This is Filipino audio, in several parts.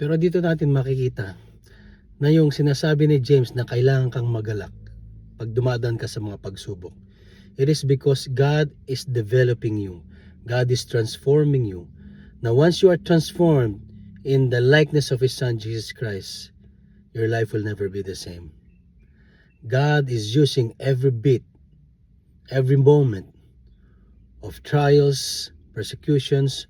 Pero dito natin makikita na yung sinasabi ni James na kailangan kang magalak pag dumadaan ka sa mga pagsubok. It is because God is developing you. God is transforming you. Now once you are transformed in the likeness of His Son Jesus Christ, your life will never be the same. God is using every bit, every moment of trials, persecutions,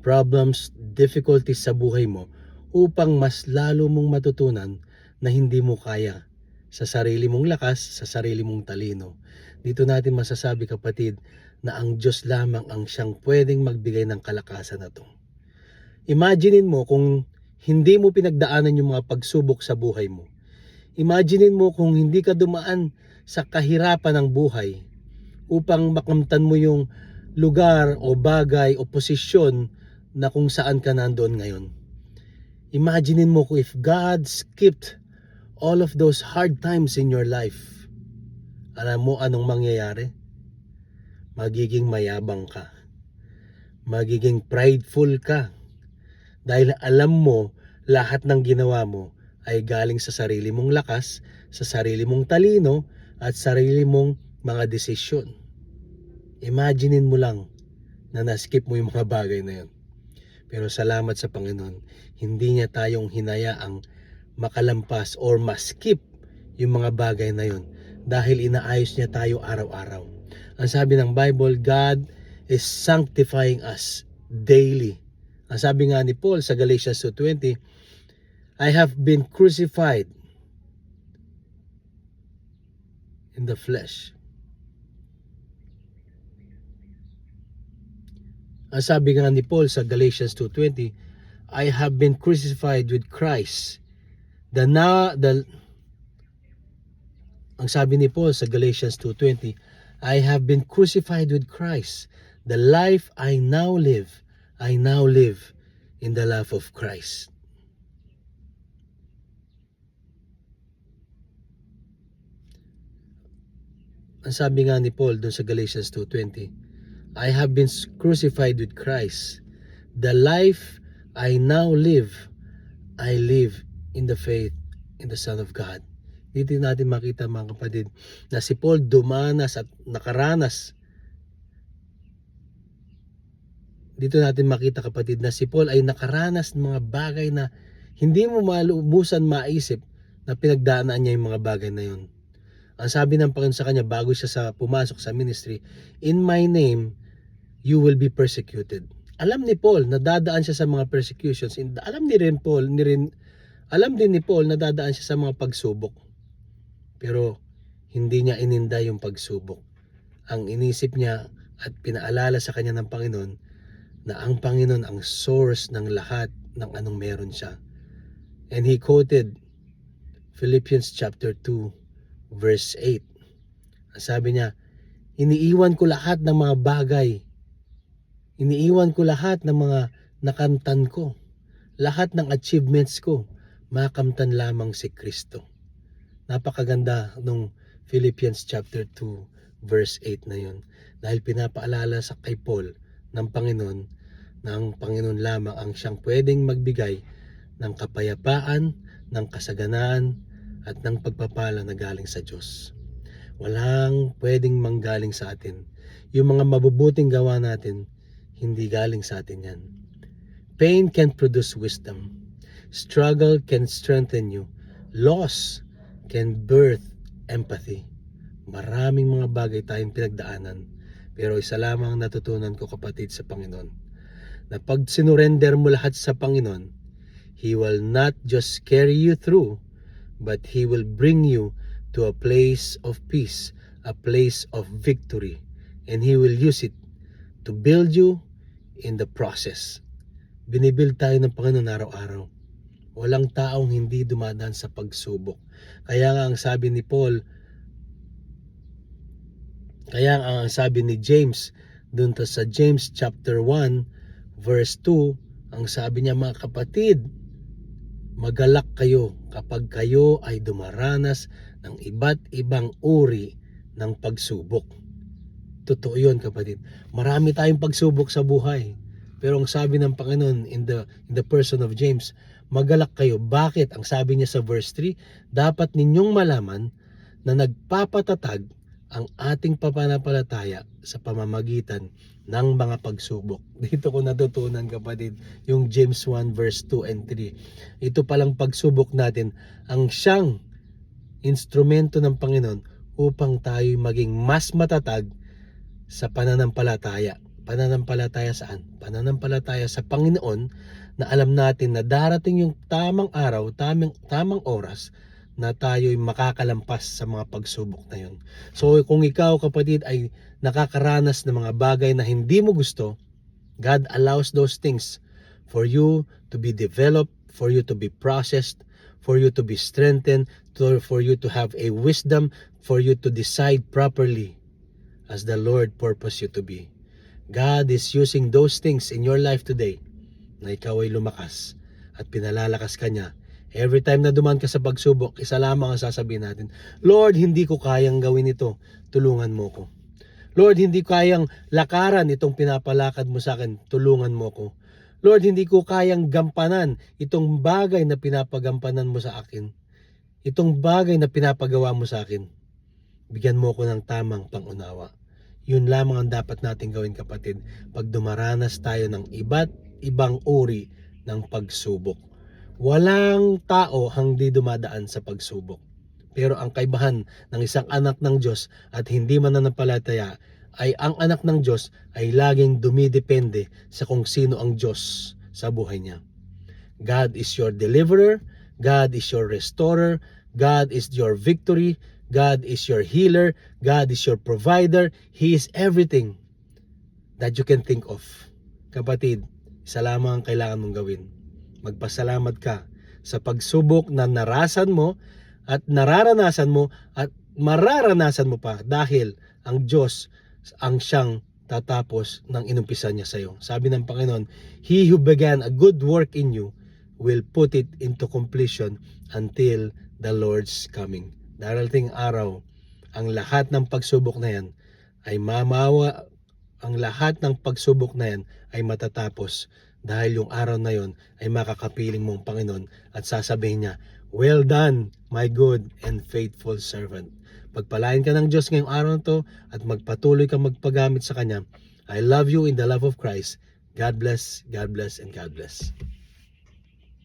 problems, difficulties sa buhay mo upang mas lalo mong matutunan na hindi mo kaya sa sarili mong lakas, sa sarili mong talino. Dito natin masasabi, kapatid, na ang Diyos lamang ang siyang pwedeng magbigay ng kalakasan na to. Imaginein mo kung hindi mo pinagdaanan yung mga pagsubok sa buhay mo. Imaginein mo kung hindi ka dumaan sa kahirapan ng buhay upang makamtan mo yung lugar o bagay o posisyon na kung saan ka nandoon ngayon. Imaginein mo kung if God skipped all of those hard times in your life, alam mo anong mangyayari? Magiging mayabang ka. Magiging prideful ka. Dahil alam mo lahat ng ginawa mo ay galing sa sarili mong lakas, sa sarili mong talino, at sarili mong mga desisyon. Imaginein mo lang na naskip mo yung mga bagay na yun. Pero salamat sa Panginoon, hindi niya tayong hinayaang makalampas or maskip yung mga bagay na yun dahil inaayos niya tayo araw-araw. Ang sabi ng Bible, God is sanctifying us daily. Ang sabi nga ni Paul sa Galatians 2:20, I have been crucified in the flesh. Ang sabi nga ni Paul sa Galatians 2:20, I have been crucified with Christ. Ang sabi ni Paul sa Galatians 2:20, I have been crucified with Christ. The life I now live in the life of Christ. Ang sabi nga ni Paul doon sa Galatians 2:20, I have been crucified with Christ. The life I now live, I live in the faith in the Son of God. Dito natin makita, mga kapatid, na si Paul dumanas at nakaranas. Dito natin makita, kapatid, na si Paul ay nakaranas ng mga bagay na hindi mo malubusan maisip na pinagdaanan niya yung mga bagay na yun. Ang sabi ng Panginoon sa kanya bago siya pumasok sa ministry, in my name, you will be persecuted. Alam ni Paul na dadaan siya sa mga persecutions. Alam din ni Paul na dadaan siya sa mga pagsubok. Pero hindi niya ininda yung pagsubok. Ang inisip niya at pinaalala sa kanya ng Panginoon na ang Panginoon ang source ng lahat ng anong meron siya. And he quoted Philippians chapter 2 verse 8. Sabi niya, iniiwan ko lahat ng mga bagay. Iniiwan ko lahat ng mga nakamtan ko. Lahat ng achievements ko, makamtan lamang si Kristo. Napakaganda nung Philippians chapter 2 verse 8 na yun. Dahil pinapaalala sa kay Paul ng Panginoon na ang Panginoon lamang ang siyang pwedeng magbigay ng kapayapaan, ng kasaganaan, at ng pagpapala na galing sa Diyos. Walang pwedeng manggaling sa atin. Yung mga mabubuting gawa natin, hindi galing sa atin yan. Pain can produce wisdom. Struggle can strengthen you. Loss can birth empathy. Maraming mga bagay tayong pinagdaanan. Pero isa lamang natutunan ko, kapatid, sa Panginoon, na pag sinurrender mo lahat sa Panginoon, He will not just carry you through, but He will bring you to a place of peace, a place of victory, and He will use it to build you in the process. Binibuild tayo ng Panginoon araw-araw. Walang taong hindi dumadaan sa pagsubok. Kaya nga ang sabi ni Paul, kaya ang sabi ni James dun sa James chapter 1 verse 2, ang sabi niya, mga kapatid, magalak kayo kapag kayo ay dumaranas ng iba't ibang uri ng pagsubok. Totoo yun, kapatid. Marami tayong pagsubok sa buhay. Pero ang sabi ng Panginoon in the person of James, magalak kayo. Bakit? Ang sabi niya sa verse 3, dapat ninyong malaman na nagpapatatag ang ating pananampalataya sa pamamagitan ng mga pagsubok. Dito ko natutunan, kapatid, yung James 1 verse 2 and 3. Ito palang pagsubok natin ang siyang instrumento ng Panginoon upang tayo maging mas matatag sa pananampalataya. Pananampalataya saan? Pananampalataya sa Panginoon, na alam natin na darating yung tamang araw, tamang oras na tayo'y makakalampas sa mga pagsubok na yun. So kung ikaw, kapatid, ay nakakaranas ng mga bagay na hindi mo gusto, God allows those things for you to be developed, for you to be processed, for you to be strengthened, for you to have a wisdom, for you to decide properly as the Lord purpose you to be. God is using those things in your life today na ikaw ay lumakas at pinalalakas ka niya. Every time na dumaan ka sa pagsubok, isa lamang ang sasabihin natin, Lord, hindi ko kayang gawin ito, tulungan mo ko. Lord, hindi ko kayang lakaran itong pinapalakad mo sa akin, tulungan mo ko. Lord, hindi ko kayang gampanan itong bagay na pinapagampanan mo sa akin. Itong bagay na pinapagawa mo sa akin. Bigyan mo ko ng tamang pangunawa. Yun lamang ang dapat natin gawin, kapatid, pag dumaranas tayo ng iba't ibang uri ng pagsubok. Walang tao hindi dumadaan sa pagsubok. Pero ang kaibahan ng isang anak ng Diyos at hindi mananampalataya ay ang anak ng Diyos ay laging dumidepende sa kung sino ang Diyos sa buhay niya. God is your deliverer, God is your restorer, God is your victory, God is your healer, God is your provider. He is everything that you can think of. Kapatid, isa lamang ang kailangan mong gawin. Magpasalamat ka sa pagsubok na narasan mo at nararanasan mo at mararanasan mo pa, dahil ang Diyos ang siyang tatapos ng inumpisa niya sa iyo. Sabi ng Panginoon, He who began a good work in you will put it into completion until the Lord's coming. Darating araw, ang lahat ng pagsubok na yan ay ang lahat ng pagsubok na yan ay matatapos, dahil yung araw na yon ay makakapiling mong Panginoon at sasabihin niya, well done, my good and faithful servant. Pagpalain ka ng Diyos ngayong araw na to at magpatuloy kang magpagamit sa Kanya. I love you in the love of Christ. God bless, and God bless.